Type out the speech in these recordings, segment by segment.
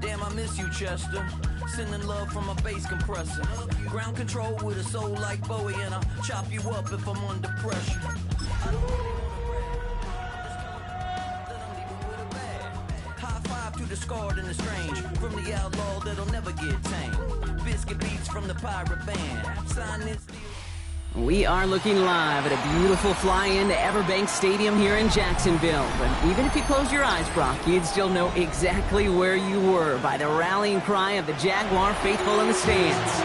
Damn, I miss you, Chester. Sending love from a bass compressor. Ground control with a soul like Bowie, and I'll chop you up if I'm under pressure. High five to the scarred and the strange, from the outlaw that'll never get tamed. Biscuit beats from the pirate band. Sign this deal. We are looking live at a beautiful fly-in to Everbank Stadium here in Jacksonville. But even if you close your eyes, Brock, you'd still know exactly where you were by the rallying cry of the Jaguar faithful in the stands.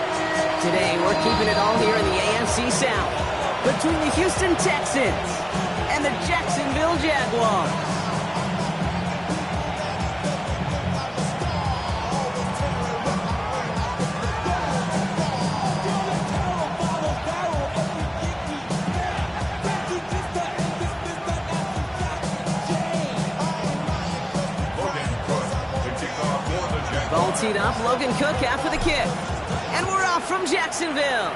Today, we're keeping it all here in the AFC South between the Houston Texans and the Jacksonville Jaguars. Ball teed up, Logan Cook after the kick. And we're off from Jacksonville.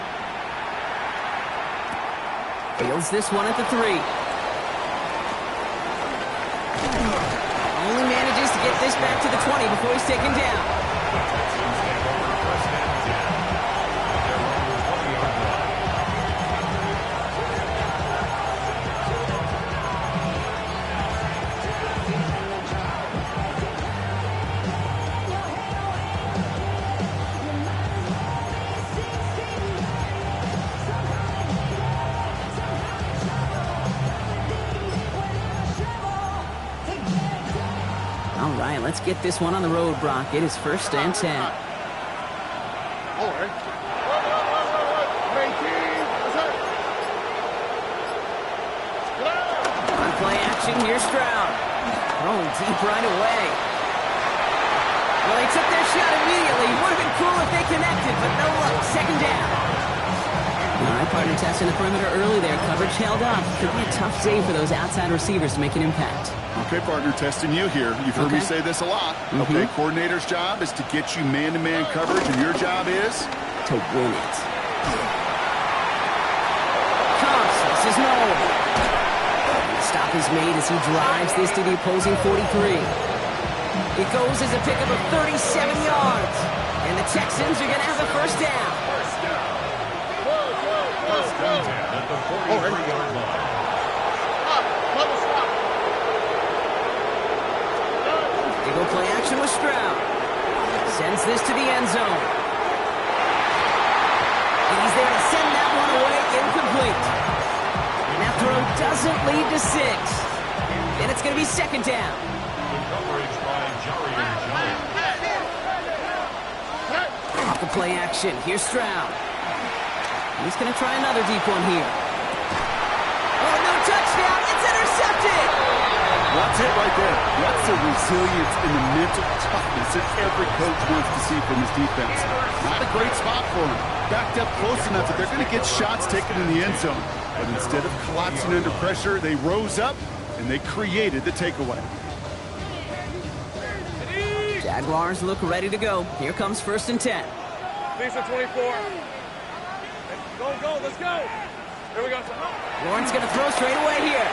Fields this one at the 3. Only manages to get this back to the 20 before he's taken down. All right, let's get this one on the road, Brock. It is 1st and 10. All right. On play action, here's Stroud. Throwing deep right away. Well, they took their shot immediately. Would have been cool if they connected, but no luck. 2nd down. All right, partner testing the perimeter early there. Coverage held up. Could be a tough day for those outside receivers to make an impact. Okay, partner, testing you here. You've heard me say this a lot. Okay, coordinator's job is to get you man-to-man coverage, and your job is? To win it. Cops, this is Noel. Stop is made as he drives this to the opposing 43. It goes as a pickup of 37 yards. And the Texans are going to have the 1st down. First down at the 43-yard line. They go play action with Stroud. Sends this to the end zone. And he's there to send that one away, incomplete. And that throw doesn't lead to 6. And it's going to be 2nd down. Good coverage by Jarian Jones. Off the play action, here's Stroud. He's going to try another deep one here. Oh, no touchdown, it's intercepted! That's it right there. That's the resilience and the mental toughness that every coach wants to see from his defense. Not a great spot for him. Backed up close enough that they're going to get shots taken in the end zone. But instead of collapsing under pressure, they rose up and they created the takeaway. Jaguars look ready to go. Here comes 1st and 10. Lisa 24. Go, let's go. Here we go. Lawrence going to throw straight away here.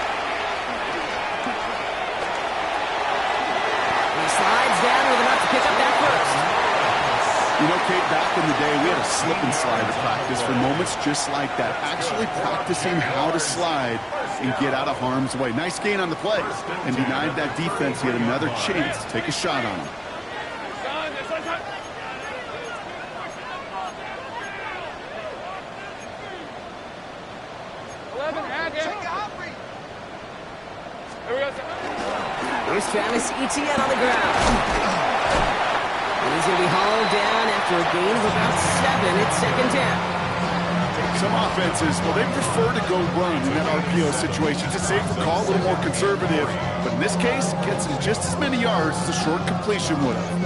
He slides down with enough to pick up that 1st. You know, Kate, back in the day, we had a slip and slide to practice for moments just like that. Actually practicing how to slide and get out of harm's way. Nice gain on the play. And denied that defense yet another chance to take a shot on him. Here's Travis Etienne on the ground. And he's going to be hauled down after a gain of about 7. It's 2nd down. Some offenses, well, they prefer to go run in that RPO situation. It's a safer call, a little more conservative. But in this case, it gets him just as many yards as a short completion would have.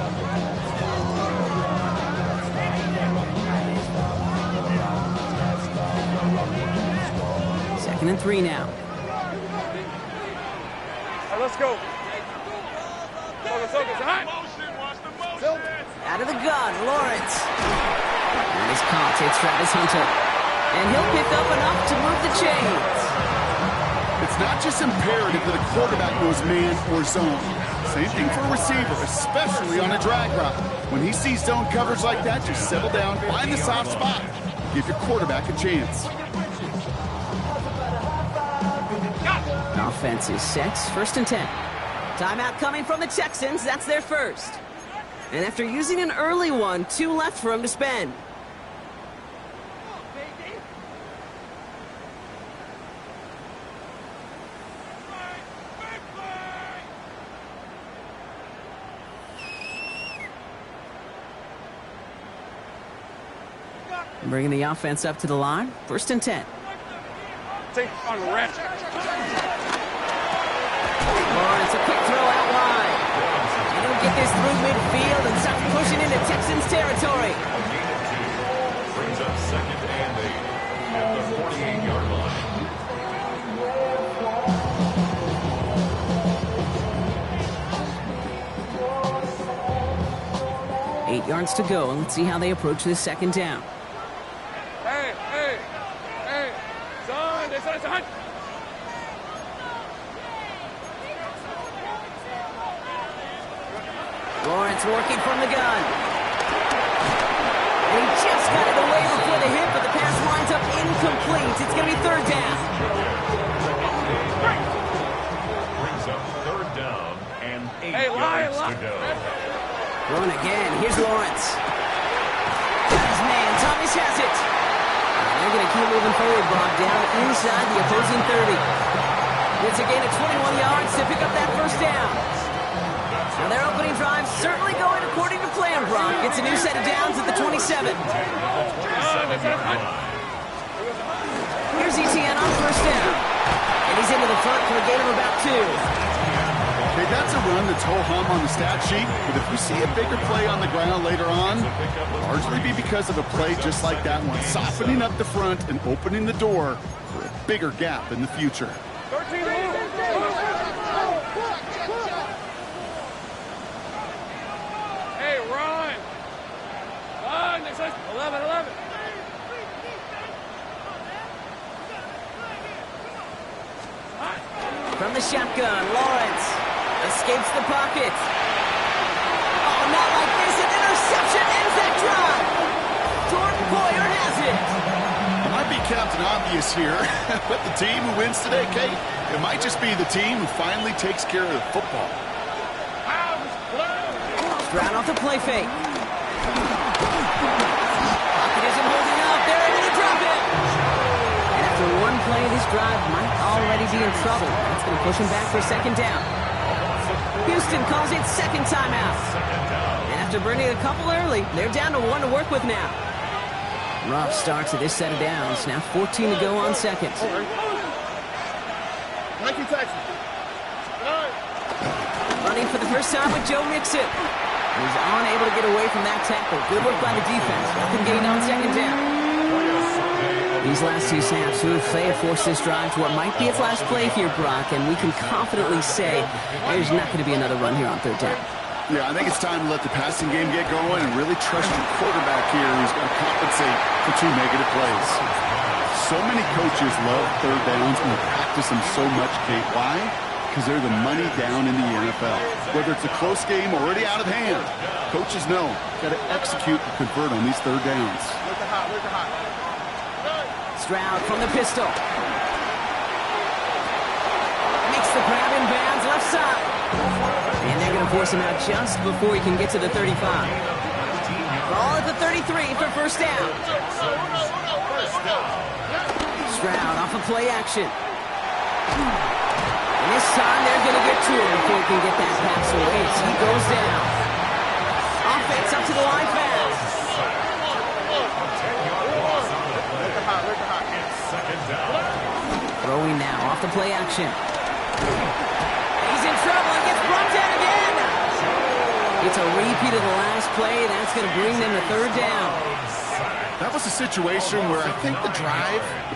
2nd and 3 now. All right, let's go. Focus. Out of the gun, Lawrence. And he's caught. It's Travis Hunter. And he'll pick up enough to move the chains. It's it's not just imperative that a quarterback knows man or zone. Same thing for a receiver, especially on a drag route. When he sees zone coverage like that, just settle down, find the soft spot. Give your quarterback a chance. Offense is set. 1st and 10. Timeout coming from the Texans. That's their first. And after using an early one, 2 left for him to spend. Bringing the offense up to the line. 1st and 10. Take on the wrench. Lawrence, a quick throw out wide. And he'll get this through midfield and start pushing into Texans territory. Brings up 2nd and 8 at the 48-yard line. 8 yards to go, and let's see how they approach this 2nd down. Hey, son, son. Lawrence working from the gun. And he just got it away before the hit, but the pass lines up incomplete. It's going to be 3rd down. Brings up 3rd down and 8 Hey, yards to go. Throwing again. Here's Lawrence. Got his man. Thomas has it. They're going to keep moving forward, Brock, down inside the opposing 30. It's a gain of 21 yards to pick up that 1st down. Now their opening drive certainly going according to plan, Brock. It's a new set of downs at the 27. Here's ETN on 1st down. And he's into the front for a gain of about 2. Okay, that's a run that's ho-hum on the stat sheet, but if we see a bigger play on the ground later on, it'll largely be because of a play just like that one, softening up the front and opening the door for a bigger gap in the future. 13 Hey, run! 11. From the shotgun, Lawrence escapes the pocket. Oh, not like this. An interception ends that drive. Jordan Poyer has it. It might be Captain Obvious here, but the team who wins today, Kate, it might just be the team who finally takes care of the football. Stroud off the play fake. Pocket isn't holding up. They're able to drop it. And after one play, this drive might already be in trouble. That's going to push him back for a 2nd down. Houston calls it 2nd timeout. And after burning a couple early, they're down to 1 to work with now. Rough start to this set of downs. Now 14 to go on 2nd. Running for the first time with Joe Mixon. He's unable to get away from that tackle. Good work by the defense. Nothing getting on 2nd down. These last 2 snaps, they have forced this drive to what might be its last play here, Brock, and we can confidently say there's not going to be another run here on 3rd down. Yeah, I think it's time to let the passing game get going and really trust your quarterback here who's going to compensate for 2 negative plays. So many coaches love 3rd downs and practice them so much, Kate. Why? Because they're the money down in the NFL. Whether it's a close game or already out of hand, coaches know got to execute and convert on these 3rd downs. Stroud from the pistol. Makes the grab in bounds left side. And they're going to force him out just before he can get to the 35. Ball at the 33 for 1st down. Stroud off of play action. And this time they're going to get to him before he can get that pass away. So he goes down. Offense up to the line fast. Throwing now off the play action. He's in trouble and gets brought down again. It's a repeat of the last play. That's going to bring them to 3rd down. That was a situation where I think the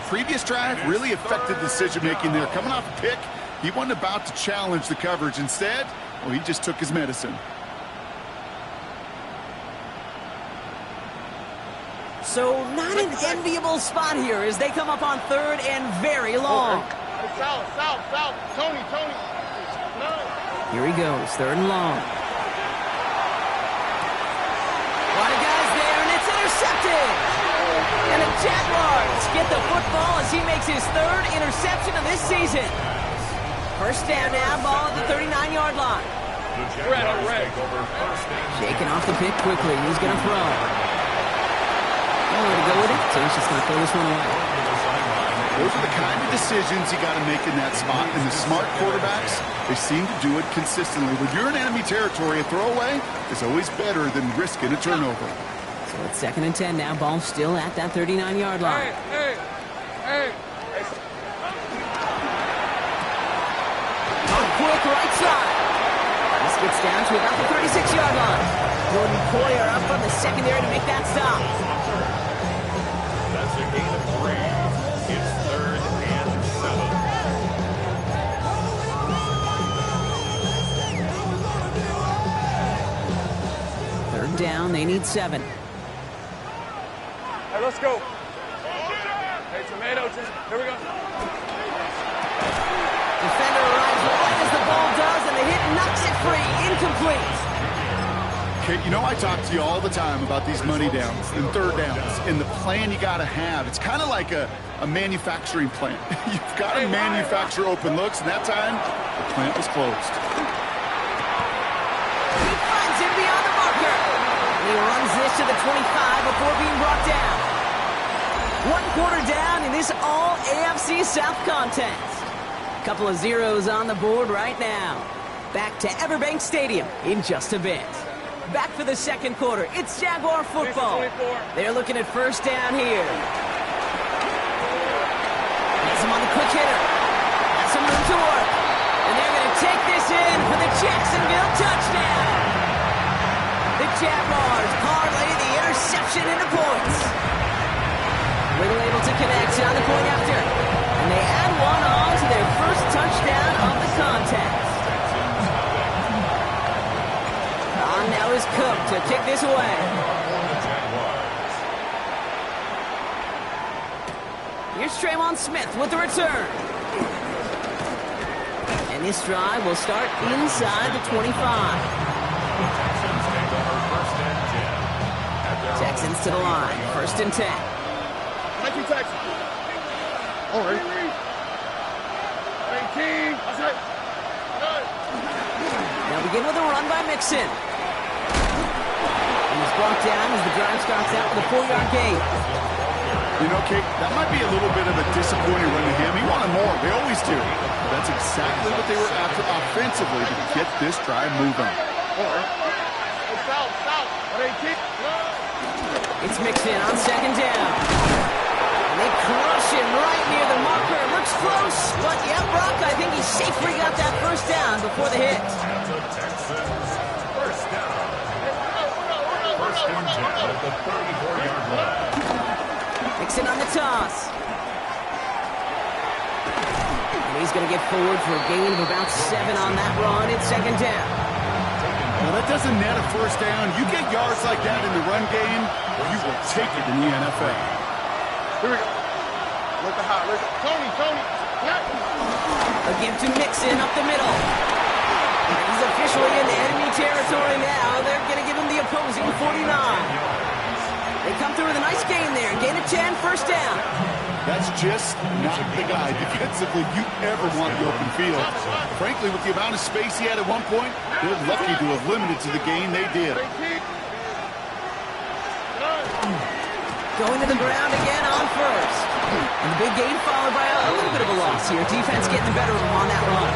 previous drive, really affected decision-making there. Coming off a pick, he wasn't about to challenge the coverage. Instead, well, he just took his medicine. So not an enviable spot here as they come up on 3rd and very long. South. Tony. No. Here he goes, 3rd and long. A lot of guys there, and it's intercepted. And the Jaguars get the football as he makes his 3rd interception of this season. First down now, ball at the 39-yard line. Shaking off the pick quickly. He's going to throw. To go with it, so he's just going to throw this one away. Those are the kind of decisions you got to make in that spot. And the smart quarterbacks, they seem to do it consistently. When you're in enemy territory, a throwaway is always better than risking a turnover. So it's 2nd and 10 now. Ball still at that 39-yard line. Hey. Quick right side. This gets down to about the 36-yard line. Jordan Poyer up on the secondary to make that stop. That's a gain of 3. It's 3rd and 7. 3rd down, they need 7. Hey, let's go. Hey, tomatoes. Here we go. Defender arrives right as the ball does, and the hit knocks it free. Incomplete. Okay, you know I talk to you all the time about these money downs and 3rd downs and the plan you got to have. It's kind of like a manufacturing plant. You've got to manufacture open looks, and that time, the plant was closed. He finds him beyond the marker. And he runs this to the 25 before being brought down. 1 quarter down in this all-AFC South contest. Couple of zeros on the board right now. Back to Everbank Stadium in just a bit. Back for the 2nd quarter. It's Jaguar football. They're looking at 1st down here. Has him on the quick hitter. Has some room to work. And they're going to take this in for the Jacksonville touchdown. The Jaguars parlay the interception into points. Little able to connect on the point after. And they add one on to their first touchdown of the contest. On now is Cook to kick this away. Here's Traymon Smith with the return. And this drive will start inside the 25. Texans to the line, 1st and 10. Thank you, Texans. All right. 18. That's it. They'll begin with a run by Mixon. He's brought down as the drive starts out with a 4-yard gain. You know, Kate, that might be a little bit of a disappointing run to him. He wanted more. They always do. That's exactly what they were after offensively to get this drive moving. South. 18. It's Mixon on 2nd down. They crush him right near the marker. Looks close, but yeah, Brock, I think he safely got that 1st down before the hit. That's a Texans 1st down. 1st and 10 at the 34-yard line. Mixon on the toss. And he's going to get forward for a gain of about 7 on that run. It's 2nd down. Well, that doesn't net a 1st down. You get yards like that in the run game, you will take it in the NFL. Here we go. Look at high. Tony. A give to Mixon up the middle. And he's officially in the enemy territory now. They're going to give him the opposing 49. They come through with a nice gain there. Gain of 10, 1st down. That's just not the guy defensively you ever want the open field. Frankly, with the amount of space he had at one point, they're lucky to have limited to the gain they did. Going to the ground again on 1st. And the big gain followed by a little bit of a loss here. Defense getting the better of them on that run.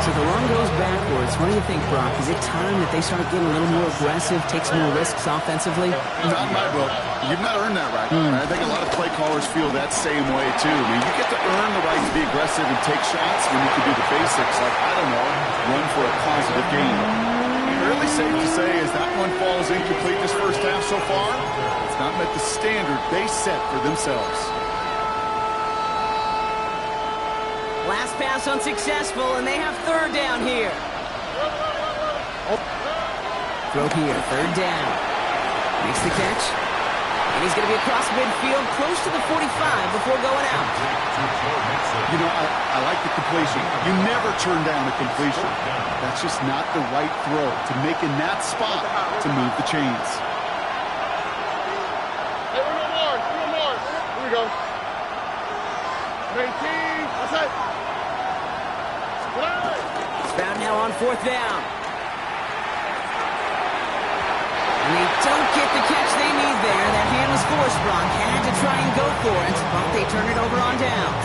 So the run goes backwards. What do you think, Brock? Is it time that they start getting a little more aggressive, take some more risks offensively? Not in my book. You've not earned that right. I think a lot of play callers feel that same way, too. I mean, you get to earn the right to be aggressive and take shots when you can do the basics, like, I don't know, run for a positive gain. Fairly safe to say as that one falls incomplete this 1st half so far, it's not met the standard they set for themselves. Last pass unsuccessful, and they have 3rd down here. Throw here, 3rd down. Makes the catch. And he's going to be across midfield, close to the 45 before going out. You know, I like the completion. You never turn down a completion. That's just not the right throw to make in that spot to move the chains. Hey, we got more. Here we go. 19. That's it. It's found now on 4th down. And they don't get the catch they need there. That hand was forced, Brock. Had to try and go for it, but they turn it over on downs.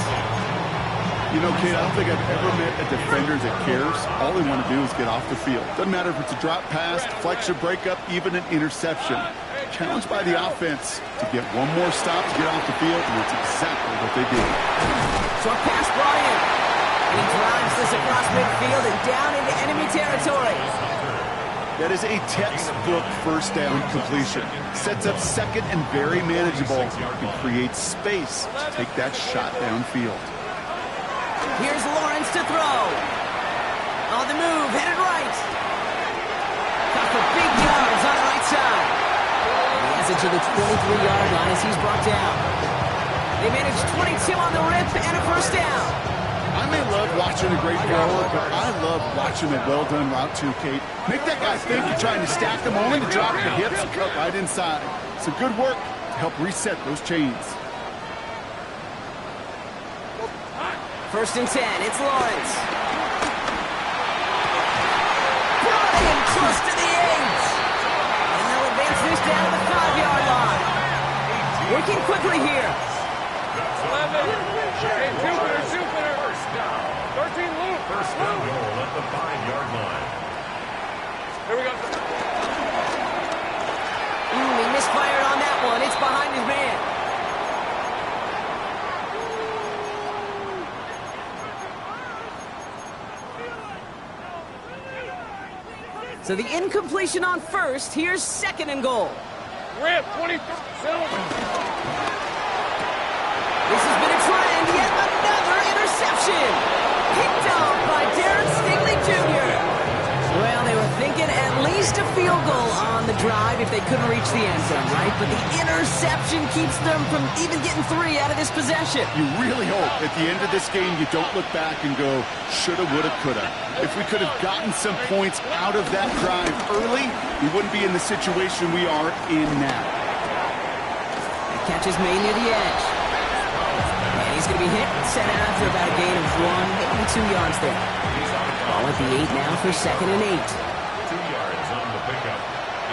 You know, Kate, I don't think I've ever met a defender that cares. All they want to do is get off the field. Doesn't matter if it's a drop pass, deflection, breakup, even an interception. Challenged by the offense to get one more stop to get off the field, and that's exactly what they did. Short pass brought in. And he drives this across midfield and down into enemy territory. That is a textbook first down completion. Sets up second and very manageable and creates space to take that shot downfield. Here's Lawrence to throw. On the move, headed right. Got for big yards on the right side. And he has it to the 23-yard line as he's brought down. They managed 22 on the rip and a first down. I may love watching a great thrower, but I love watching a well-done route too, Kate. Make that guy think you're trying to stack them only to drop the hips and cut right inside. Some good work to help reset those chains. 1st and 10, it's Lawrence. Brian close to the 8. And they'll advance this down to the 5-yard line. Working quickly here. 11. Hey, Jupiter. 13, Luke. First down goal at the 5-yard line. Here we go. He misfired on that one. It's behind his man. So the incompletion on 1st. Here's 2nd and goal. Rip, 20. This has been a trend. Yet another interception. Picked off by Darren Stingley Jr. Well, they were thinking at least a field goal on the drive if they couldn't reach the end zone, right? But the interception keeps them from even getting 3 out of this possession. You really hope at the end of this game you don't look back and go, shoulda, woulda, coulda. If we could have gotten some points out of that drive early, we wouldn't be in the situation we are in now. The catch is made near the edge. And he's going to be hit and set out for about a gain of 1, maybe 2 yards there. Ball at the 8 now for 2nd and 8. 2 yards on the pickup.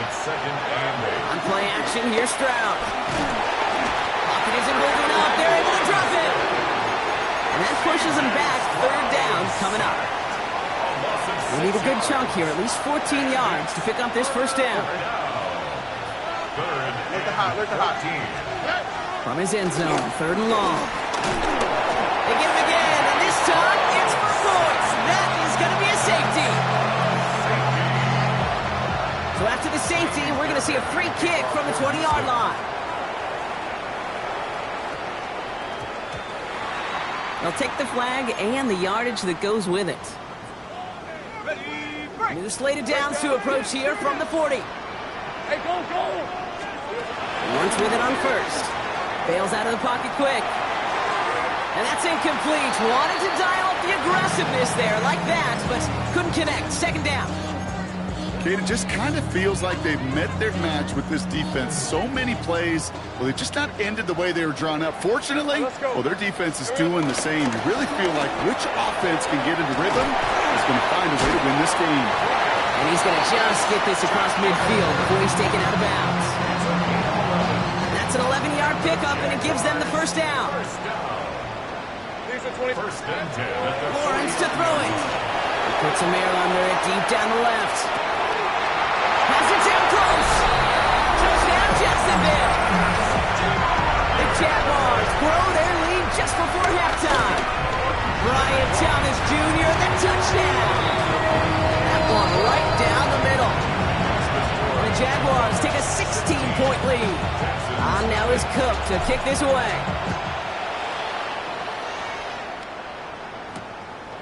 It's 2nd and 8. On play action, here's Stroud. Pocket isn't moving up. They're able to drop it. And that pushes them back. 3rd down coming up. We need a good chunk here, at least 14 yards to pick up this first down. 3rd and 14. From his end zone, 3rd and long. They get him again, and this time it's for points. That is going to be a safety. So after the safety, we're going to see a free kick from the 20-yard line. They'll take the flag and the yardage that goes with it. New slated downs to approach here from the 40. Hey, go. Lawrence with it on 1st. Bails out of the pocket quick. And that's incomplete. Wanted to dial up the aggressiveness there like that, but couldn't connect. 2nd down. Kate, it just kind of feels like they've met their match with this defense. So many plays, well, they just not ended the way they were drawn up. Fortunately, well, their defense is doing the same. You really feel like which offense can get into rhythm is going to find a way to win this game. And he's going to just get this across midfield before he's taken out of bounds. That's an 11-yard pickup, and it gives them the first down. First and 10. Lawrence to throw it. He puts some air under it deep down the left. Has it down close. Touchdown, Jacksonville. The Jaguars grow their lead just before halftime. Brian Thomas Jr., the touchdown. That one right down the middle. The Jaguars take a 16-point lead. On now is Cook to kick this away.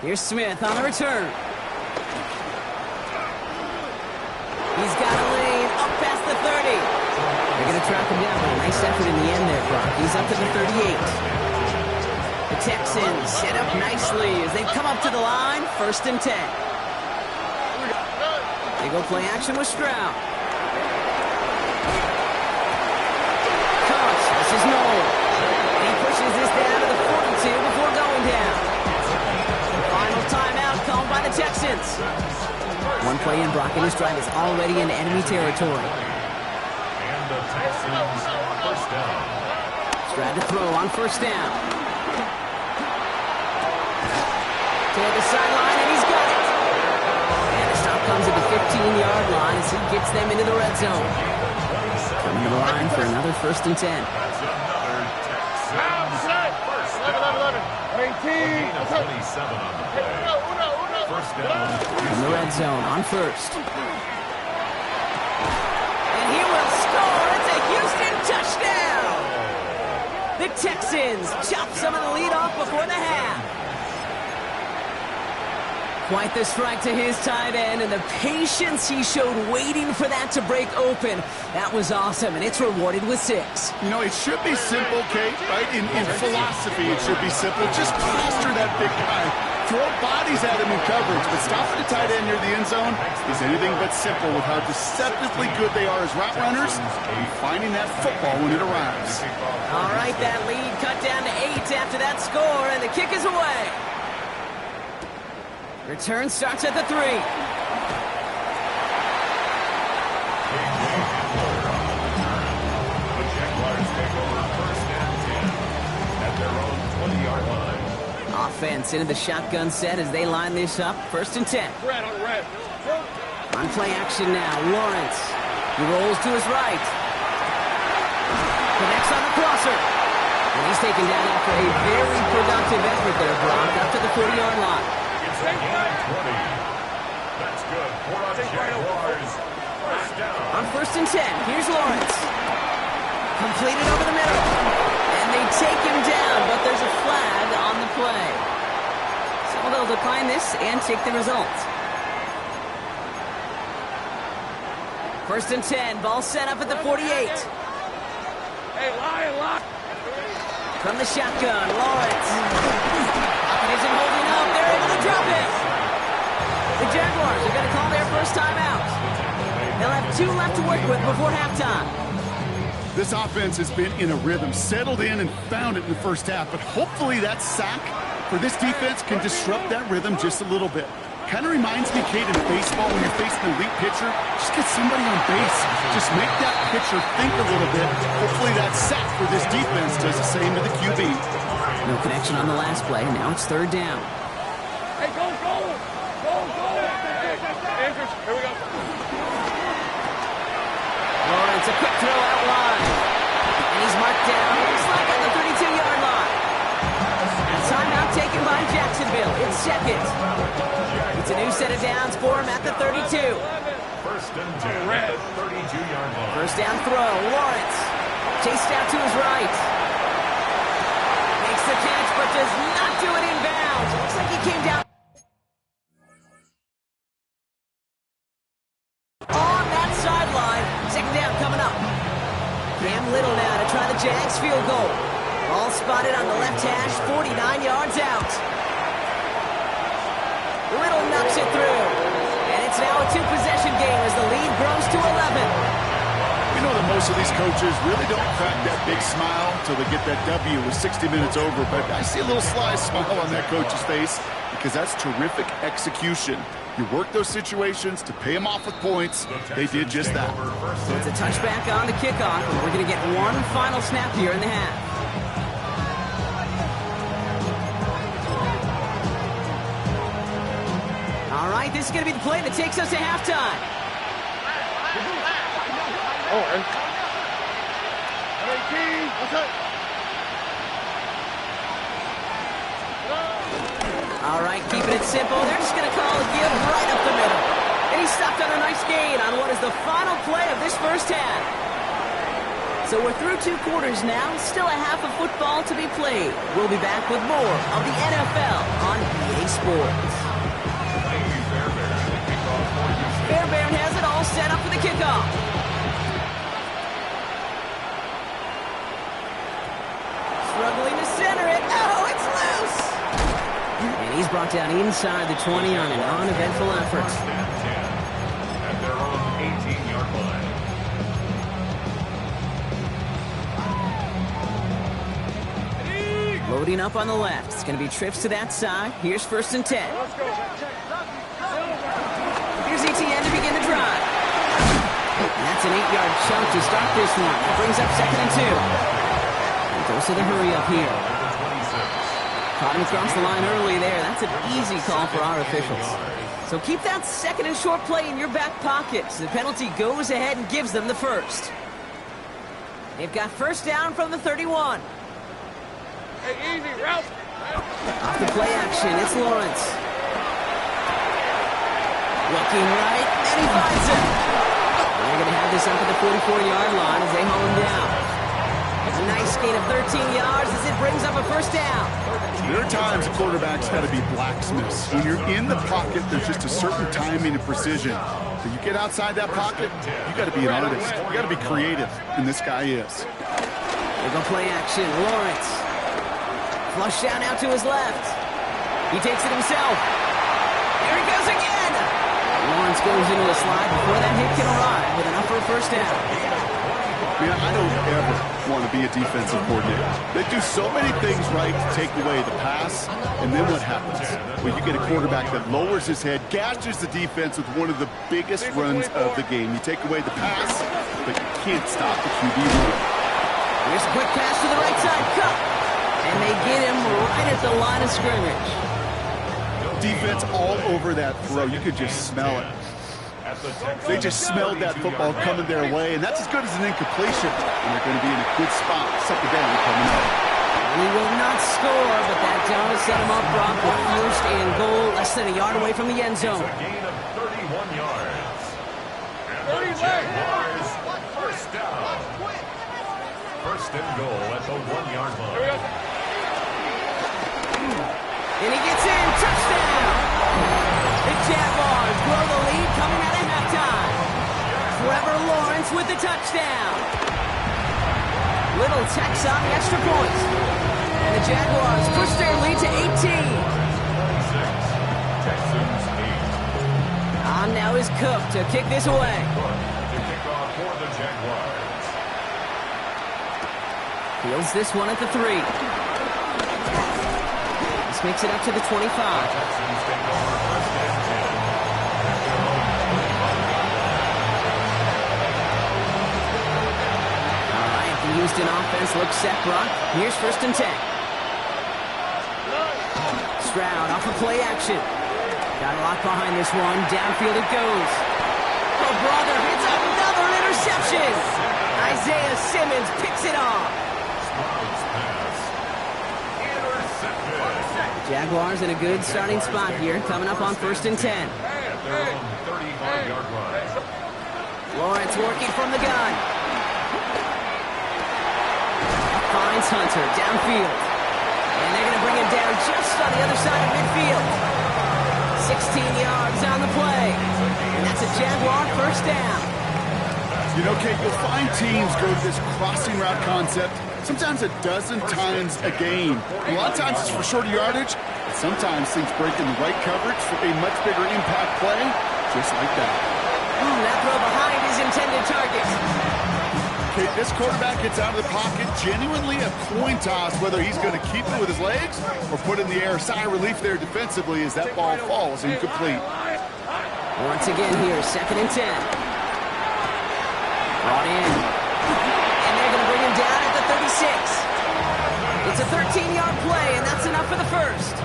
Here's Smith on the return. He's got a lane up past the 30. They're going going to track him down, but a nice effort in the end there, Brock. He's up to the 38. The Texans set up nicely as they come up to the line, 1st and 10. They go play action with Stroud. Coach, this is Noel. He pushes this down to the 42 before going down. Final timeout called by the Texans. One play in, Brock, and his drive is already in enemy territory. And the Texans, first down. Stroud to throw on 1st down. Toward the sideline, and he's got it. And the stop comes at the 15-yard line as he gets them into the red zone. Coming to the line for another 1st and 10. That's another Texans first down. 18. 27 on the play. First down. In the red zone on 1st. And he will score. It's a Houston touchdown. The Texans chop some of the lead off before the half. Quite the strike to his tight end, and the patience he showed waiting for that to break open. That was awesome, and it's rewarded with 6. You know, it should be simple, Kate, right? In philosophy, it should be simple. Just plaster that big guy. Throw bodies at him in coverage, but stopping the tight end near the end zone is anything but simple with how deceptively good they are as route runners and finding that football when it arrives. All right, that lead cut down to 8 after that score, and the kick is away. Return starts at the 3. The Jaguars take over 1st and 10 at their own 20-yard line. Offense into the shotgun set as they line this up. 1st and 10. Red on red. On play action now, Lawrence. He rolls to his right. Connects on the crosser. And he's taken down after a very productive effort there, Brock, up to the 40-yard line. It's a gain of 20. That's good for the Jaguars. First down. On 1st and 10, here's Lawrence. Completed over the middle. And they take him down, but there's a flag on the play. So they'll decline this and take the result. 1st and 10, ball set up at the 48. Hey, lie. From the shotgun, Lawrence. Isn't holding up. They're able to drop it. The Jaguars are going to call their first timeout. They'll have 2 left to work with before halftime. This offense has been in a rhythm, settled in and found it in the first half, but hopefully that sack for this defense can disrupt that rhythm just a little bit. Kind of reminds me, Kate, in baseball when you're facing an elite pitcher, just get somebody on base. Just make that pitcher think a little bit. Hopefully that sack for this defense does the same to the QB. No connection on the last play. Now it's 3rd down. Hey, go. Hey, Andrews, here we go. Lawrence, a quick throw out wide. And he's marked down. Looks like on the 32-yard line. A timeout taken by Jacksonville. It's 2nd. It's a new set of downs for him at the 32. 1st and 10 at the 32-yard line. 1st down throw. Lawrence chased out to his right. Makes the catch, but does not do it in bounds. Looks like he came down on that sideline. 2nd down coming up. Cam Little now to try the Jags field goal. Ball spotted on the left hash, 49 yards out. Little knocks it through. And it's now a 2-possession game as the lead grows to 11. We know that most of these coaches really don't crack that big smile until they get that W with 60 minutes over, but I see a little sly smile on that coach's face because that's terrific execution. You work those situations to pay them off with points. They did just that. So it's a touchback on the kickoff, and we're going to get one final snap here in the half. All right, this is going to be the play that takes us to halftime. Oh, and 18. What's up? All right, keeping it simple. They're just going to call a give right up the middle. And he stopped on a nice gain on what is the final play of this first half. So we're through 2 quarters now. Still a half of football to be played. We'll be back with more of the NFL on EA Sports. Fairbairn has it all set up for the kickoff. brought down inside the 20 on an uneventful effort. At their own 18-yard line. Loading up on the left. It's going to be trips to that side. Here's 1st and 10. Here's ETN to begin the drive. And that's an 8-yard chunk to start this one. That brings up 2nd and 2. And goes to the hurry up here. Caught him across the line early there. That's an easy call for our officials. So keep that 2nd and short play in your back pocket. So the penalty goes ahead and gives them the first. They've got 1st down from the 31. Hey, easy, Ralph. Off the play action, it's Lawrence. Looking right, and he finds it. And they're going to have this up at the 44-yard line as they haul him down. A nice gain of 13 yards as it brings up a 1st down. There are times quarterbacks got to be blacksmiths. When you're in the pocket, there's just a certain timing and precision. So you get outside that pocket, you got to be an artist. You got to be creative, and this guy is. They go play action, Lawrence. Flush down out to his left. He takes it himself. Here he goes again. Lawrence goes into a slide before that hit can arrive with enough for a 1st down. Man, I don't ever want to be a defensive coordinator. They do so many things right to take away the pass, and then what happens? Well, you get a quarterback that lowers his head, gashes the defense with one of the biggest runs of the game. You take away the pass, but you can't stop the QB run. Here's a quick pass to the right side, cut. And they get him right at the line of scrimmage. Defense all over that throw. You could just smell it. They just smelled that football coming their way, and that's as good as an incompletion. And they're going to be in a good spot. 2nd down coming up. He will not score, but that does set him up, Brock, with 1st and goal, less than a yard away from the end zone. A gain of 31 yards. And the Jaguars, 1st down. 1st and goal at the 1-yard line. And he gets in, touchdown! The Jaguars grow the lead coming out of halftime. Trevor Lawrence with the touchdown. Little tacks on the extra point. And the Jaguars push their lead to 18. Texans 8. On now is Cook to kick this away. To kick off for the Jaguars. Fields this one at the 3. This makes it up to the 25. Texans take over 1st and 10. All right, the Houston offense looks set, Brock. Here's 1st and 10. Stroud off of play action. Got a lot behind this one. Downfield it goes. Oh, brother, it's another interception. Isaiah Simmons picks it off. Sprout's pass. Intercepted. Jaguars in a good starting spot here, coming up on 1st and 10. At their own 35-yard line. Lawrence working from the gun. Finds Hunter downfield. And they're going to bring him down just on the other side of midfield. 16 yards on the play. And that's a Jaguar 1st down. You know, Kate, you'll find teams go to this crossing route concept sometimes a dozen times a game. A lot of times it's for shorter yardage, but sometimes things break in the right coverage for a much bigger impact play, just like that. That throw behind his intended target. Okay, this quarterback gets out of the pocket, genuinely a coin toss whether he's going to keep it with his legs or put it in the air. Sigh of relief there defensively as that ball falls incomplete. Once again here, 2nd and 10. Brought in. And they're going to bring him down at the 36. It's a 13-yard play, and that's enough for the 1st.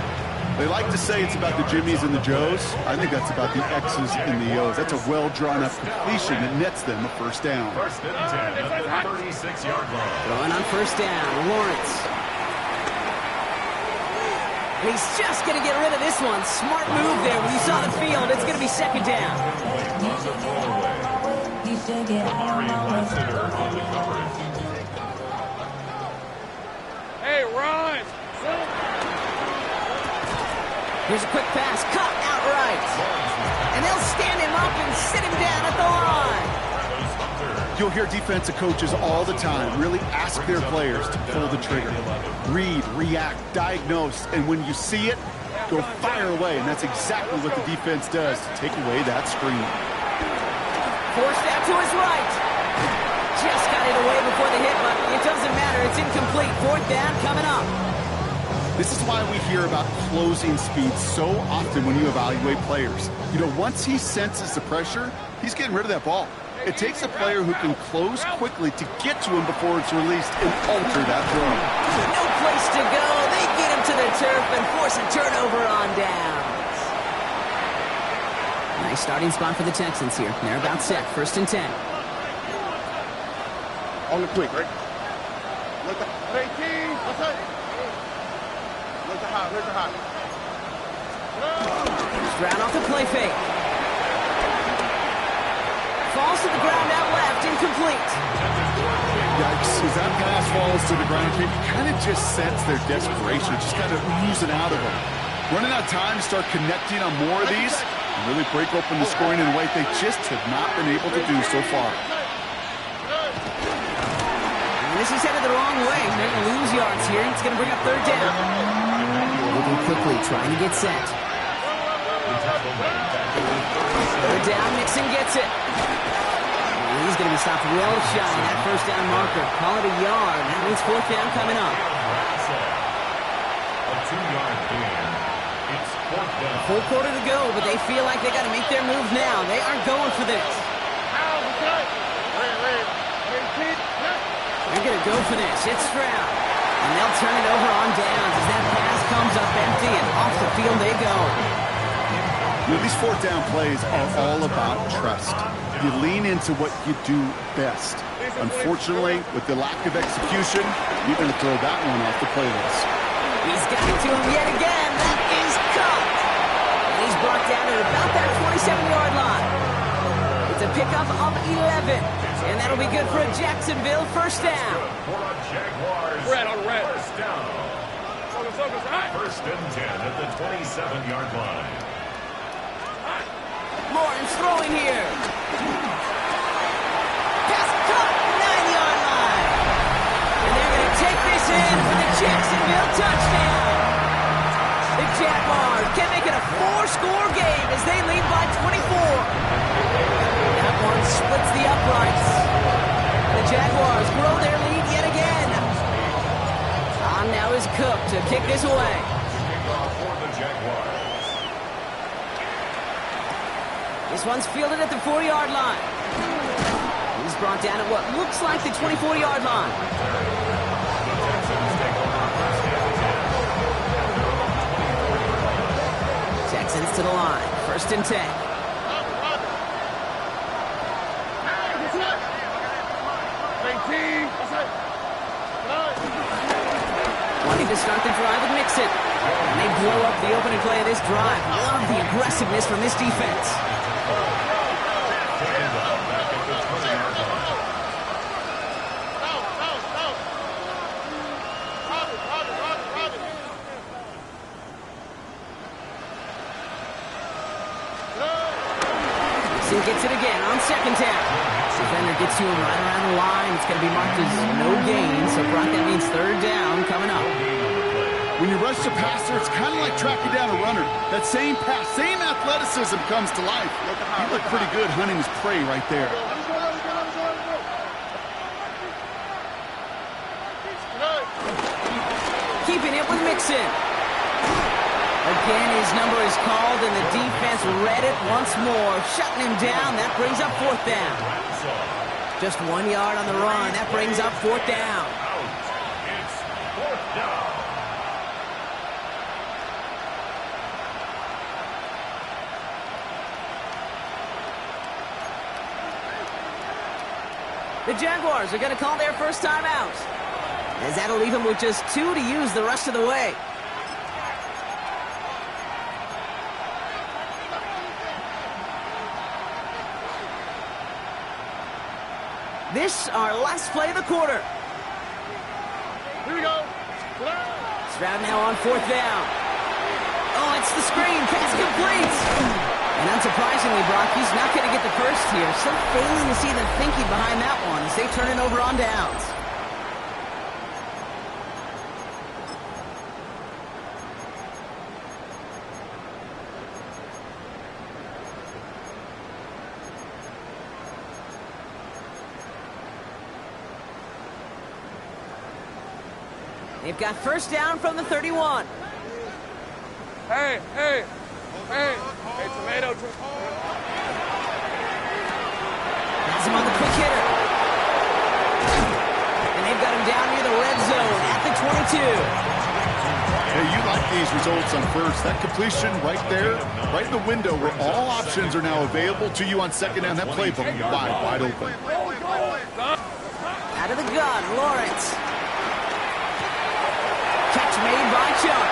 They like to say it's about the Jimmies and the Joes. I think that's about the X's and the O's. That's a well-drawn-up completion that nets them a 1st down. 1st and 10 at the 36-yard line. Throwing on 1st down, Lawrence. And he's just going to get rid of this one. Smart move there. When you saw the field, it's going to be 2nd down. On the throwaway. Amari Lassiter on the coverage. Hey, Ron. Here's a quick pass, cut outright. And they'll stand him up and sit him down at the line. You'll hear defensive coaches all the time really ask their players to pull the trigger. Read, react, diagnose, and when you see it, go fire away, and that's exactly what the defense does to take away that screen. Forced out to his right. Just got it away before the hit, but it doesn't matter. It's incomplete. 4th down coming up. This is why we hear about closing speed so often when you evaluate players. You know, once he senses the pressure, he's getting rid of that ball. It takes a player who can close quickly to get to him before it's released and alter that throw. No place to go. They get him to the turf and force a turnover on downs. Nice starting spot for the Texans here. They're about set. 1st and 10. On the quick, right? Look at 18. What's that? Look at high. Look at high. Stroud off the play fake. Falls to the ground out left. Incomplete. Yikes. As that pass falls to the ground, you kind of just sense their desperation, just kind of oozing out of them. Running out of time to start connecting on more of these and really break open the scoring in a way they just have not been able to do so far. And this is headed the wrong way. They're going to lose yards here. It's going to bring up 3rd down. Moving quickly, trying to get set. 3rd down, Mixon gets it. He's going to be stopped well shy. That 1st down marker. Call it a yard. That means 4th down coming up. A 2-yard gain. It's 4th down. Full quarter to go, but they feel like they got to make their move now. They aren't going for this. They're going to go for this. It's Stroud. And they'll turn it over on downs as that pass comes up empty and off the field they go. You know, these 4th down plays are all about trust. You lean into what you do best. Unfortunately, with the lack of execution, you're going to throw that one off the playlist. He's got it to him yet again. That is caught. And he's brought down at about that 27-yard line. It's a pickup of 11. And that'll be good for a Jacksonville 1st down. For a Jaguars first down. 1st and 10 at the 27-yard line. Lawrence throwing here. Pass caught, 9-yard line. And they're going to take this in for the Jacksonville touchdown. The Jaguars can make it a 4-score game as they lead by 24. That one splits the uprights. The Jaguars grow their lead yet again. On now is Cook to kick this away. Kickoff for the Jaguars. This one's fielded at the 4-yard line. He's brought down at what looks like the 24-yard line. Texans to the line. 1st and 10. Wanting to start the drive and mix it. And they blow up the opening play of this drive. Love the aggressiveness from this defense. Mixon gets it again on 2nd down. Defender gets to him right around the line. It's going to be marked as no gain. So, Brock, that means 3rd down coming up. When you rush the passer, it's kind of like tracking down a runner. That same pass, same athleticism comes to life. He looked pretty good hunting his prey right there. Keeping it with Mixon. Again, his number is called, and the defense read it once more, shutting him down. That brings up 4th down. Just 1 yard on the run. That brings up 4th down. It's 4th down. The Jaguars are going to call their first time out, as that'll leave them with just 2 to use the rest of the way. This, our last play of the quarter. Here we go. Stroud now on 4th down. Oh, it's the screen. Pass complete. And unsurprisingly, Brock, he's not going to get the first here. Still failing to see the thinking behind that one as they turn it over on downs. They've got first down from the 31. Hey, tomato. Has him on the quick hitter. And they've got him down near the red zone at the 22. Hey, you like these results on first. That completion right there, right in the window where all options are now available to you on second down. That playbook wide open. Out of the gun, Lawrence. Catch made by Chuck.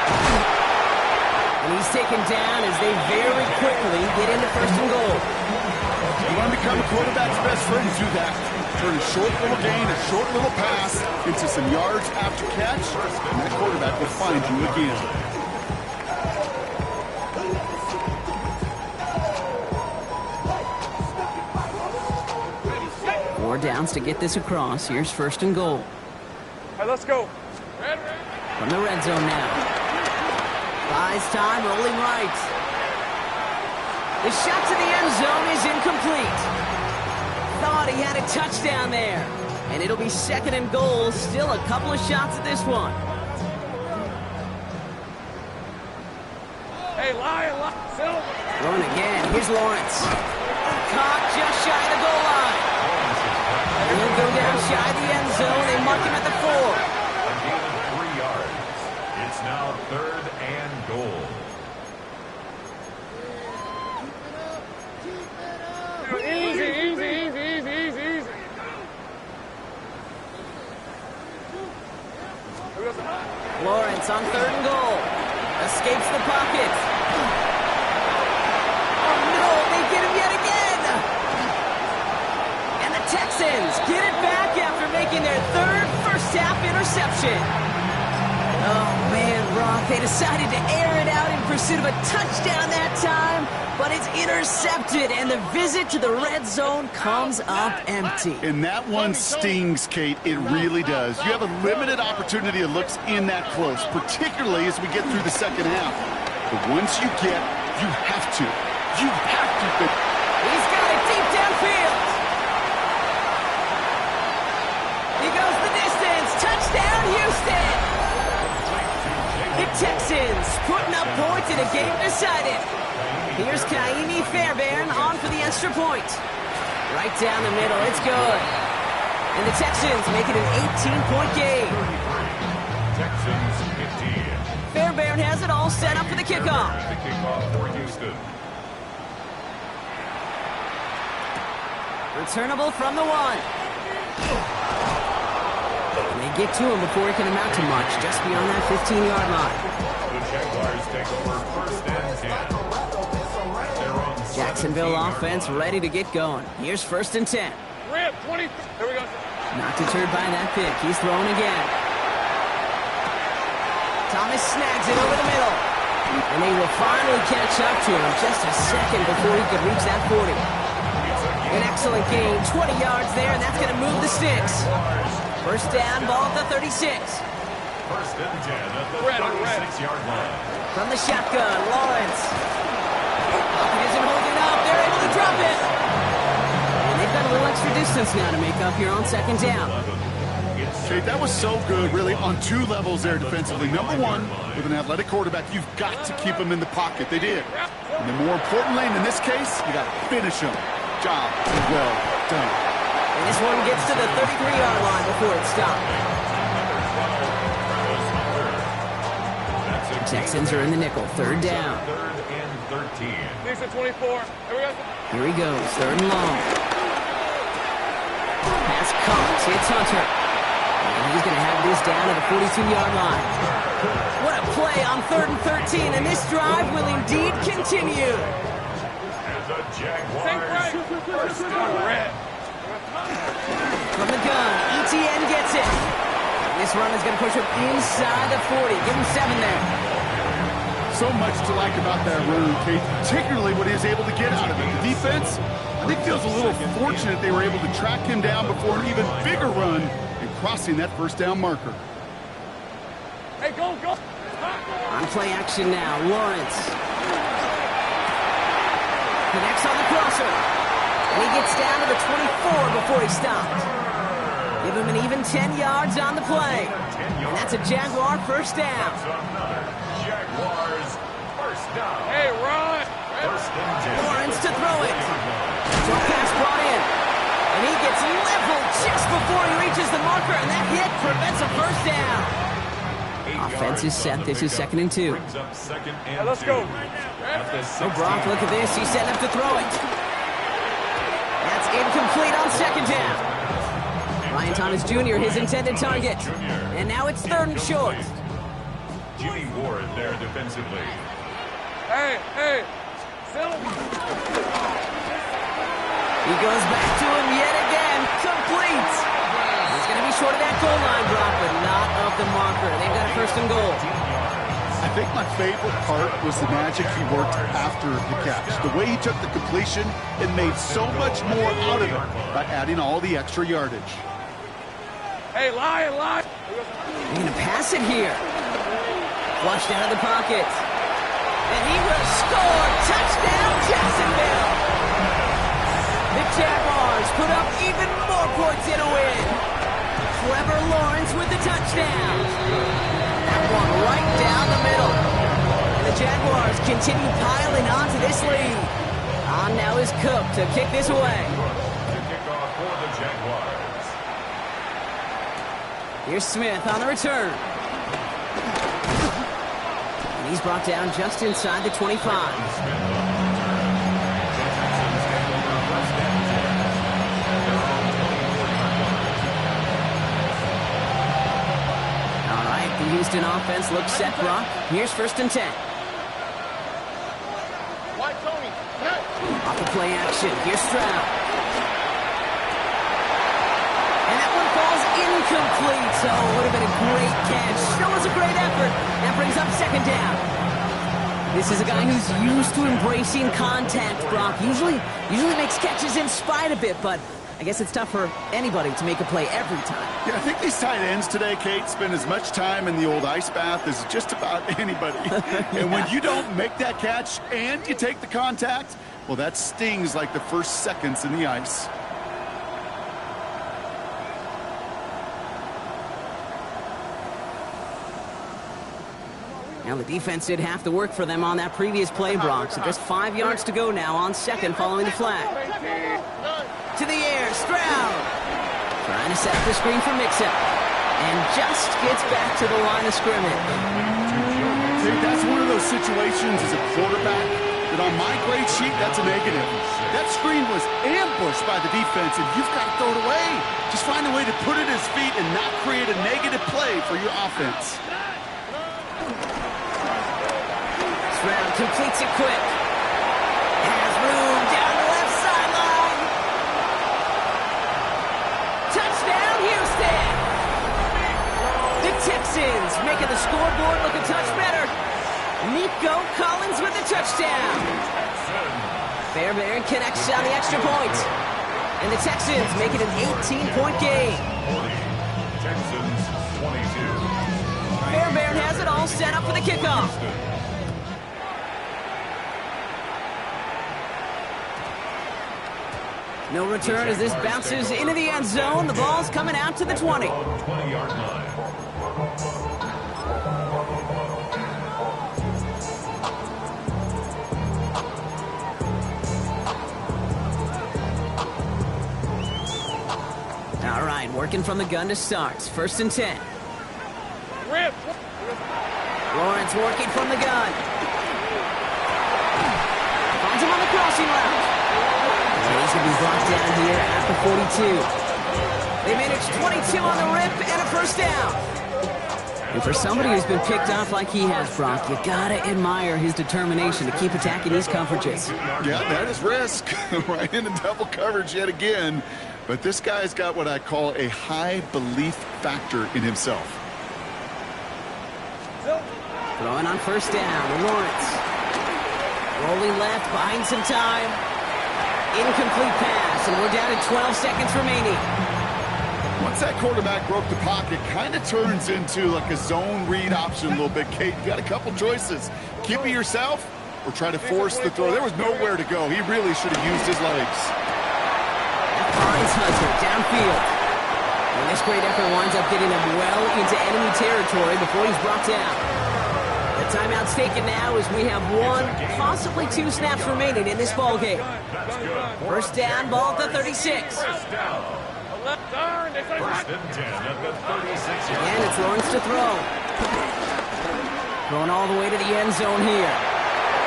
And he's taken down as they very quickly get into first and goal. You want to become a quarterback's best friend, do that. Turn a short little gain, a short little pass into some yards after catch, and that quarterback will find you again. Four downs to get this across. Here's first and goal. All right, let's go. From the red zone now. Buys time, rolling right. The shot to the end zone is incomplete. Thought he had a touchdown there. And it'll be second and goal. Still a couple of shots at this one. Hey, Lion. Throwing again. Here's Lawrence. Caught just shy of the goal line. And he'll go down shy of the end zone. They mark him at the 4. A gain of 3 yards. It's now third and goal. Easy. Lawrence on third and goal. Escapes the pocket. Oh no, they get him yet again. And the Texans get it back after making their third first half interception. Oh man, Brock, they decided to air it out in pursuit of a touchdown that time, but it's intercepted and the visit to the red zone comes up empty. And that one stings, Kate. It really does. You have a limited opportunity that looks in that close, particularly as we get through the second half. But once you get, you have to. You have to. He's got it deep downfield. He goes the distance. Touchdown, Houston. The Texans putting up points in a game decided. Here's Kaimi Fairbairn on for the extra point. Right down the middle, it's good. And the Texans make it an 18-point game. Texans 15. Fairbairn has it all set up for the kickoff. The kickoff for Houston. Returnable from the 1. And they get to him before he can amount to much, just beyond that 15-yard line. The Jaguars take over first and 10. Jacksonville offense ready to get going. Here's first and 10. Rip, 20. Here we go. Not deterred by that pick. He's throwing again. Thomas snags it over the middle. And they will finally catch up to him just a second before he could reach that 40. An excellent gain. 20 yards there, and that's going to move the sticks. First down, ball at the 36. First and 10 at the 36-yard line. From the shotgun, Lawrence. Pocket isn't holding up. They're able to drop it. And they've got a little extra distance now to make up here on second down. Kate, that was so good, really, on two levels there defensively. Number one, with an athletic quarterback, you've got to keep him in the pocket. They did. And then more importantly, in this case, you got to finish him. Job well done. And this one gets to the 33-yard line before it's stopped. Texans are in the nickel. Third down. Third and 13. These are 24. Here we go. Here he goes. Third and long. Pass caught. It's Hunter. And he's going to have this down at the 42-yard line. What a play on third and 13. And this drive will indeed continue. And the Jaguars first down. From the gun, ETN gets it. This run is going to push him inside the 40. Give him 7 there. So much to like about that run, Kate, particularly what he was able to get out of it. The defense, I think, feels a little fortunate they were able to track him down before an even bigger run and crossing that first down marker. Hey, go. On play action now, Lawrence. Connects on the crosser. And he gets down to the 24 before he stopped. Give him an even 10 yards on the play. And that's a Jaguar first down. That's another Jaguars first down. Hey, run! First and 10. Lawrence to throw it. Short pass brought in. And he gets leveled just before he reaches the marker, and that hit prevents a first down. Offense is set. This is 2nd and 2. Brings up 2nd and Let's 2. go. At the Oh, Brock, look at this. He's setting up to throw it. That's incomplete on 2nd down. Ryan Thomas Jr., his intended target. And now it's 3rd and short. Jimmy Ward there defensively. Hey, hey. He goes back to him yet again. Complete. He's going to be short of that goal line, Brock, but not of the marker. They've got a 1st and goal. I think my favorite part was the magic he worked after the catch. The way he took the completion and made so much more out of it by adding all the extra yardage. Hey, lie. They're going to pass it here. Flushed out of the pocket. And he will score. Touchdown, Jacksonville. The Jaguars put up even more points in a win. Trevor Lawrence with the touchdown. That one right down the middle. And the Jaguars continue piling on to this lead. On now is Cook to kick this away. To kick off for the Jaguars. Here's Smith on the return. And he's brought down just inside the 25. The Houston offense looks set, Brock. Here's 1st and 10. Off the play action. Here's Stroud. And that one falls incomplete. So it would have been a great catch. Still was a great effort. That brings up 2nd down. This is a guy who's used to embracing contact, Brock. Usually makes catches in spite of it, but I guess it's tough for anybody to make a play every time. Yeah, I think these tight ends today, Kate, spend as much time in the old ice bath as just about anybody. And when you don't make that catch and you take the contact, well, that stings like the first seconds in the ice. Now the defense did half the work for them on that previous play, Brock. So just 5 yards to go now on 2nd following the flag. To the air, Stroud. Trying to set up the screen for Mixon. And just gets back to the line of scrimmage. See, that's one of those situations as a quarterback that on my grade sheet, that's a negative. That screen was ambushed by the defense, and you've got to throw it away. Just find a way to put it at his feet and not create a negative play for your offense. Stroud completes it quick. Has room down the left sideline. Touchdown, Houston. The Texans making the scoreboard look a touch better. Nico Collins with the touchdown. Fairbairn connects on the extra point. And the Texans make it an 18-point game. 40. Texans 22. Fairbairn has it all set up for the kickoff. No return as this bounces into the end zone. The ball's coming out to the 20. 20-yard line. All right, working from the gun to start. 1st and 10. Lawrence working from the gun. Finds him on the crossing route. He's going to be brought down here at the 42. They managed 22 on the rip and a 1st down. And for somebody who's been picked off like he has, Brock, you got to admire his determination to keep attacking these coverages. Yeah, that is risk. Right into double coverage yet again. But this guy's got what I call a high belief factor in himself. Throwing on 1st down, Lawrence. Rolling left, buying some time. Incomplete pass, and we're down to 12 seconds remaining. Once that quarterback broke the pocket, kind of turns into like a zone read option a little bit, Kate. You got a couple choices. Keep it yourself or try to force the throw. There was nowhere to go. He really should have used his legs. That finds Hunter downfield. And this great effort winds up getting him well into enemy territory before he's brought down. The timeout's taken now as we have 1, possibly 2 snaps remaining in this ballgame. First down, ball at the 36. First down. First and 10 at the 36. And it's Lawrence to throw. Going all the way to the end zone here.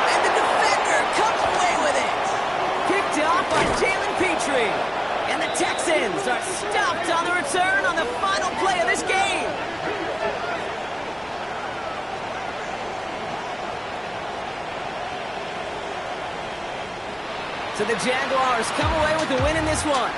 And the defender comes away with it. Picked off by Jalen Petrie. And the Texans are stopped on the return on the final play of this game. So the Jaguars come away with the win in this one.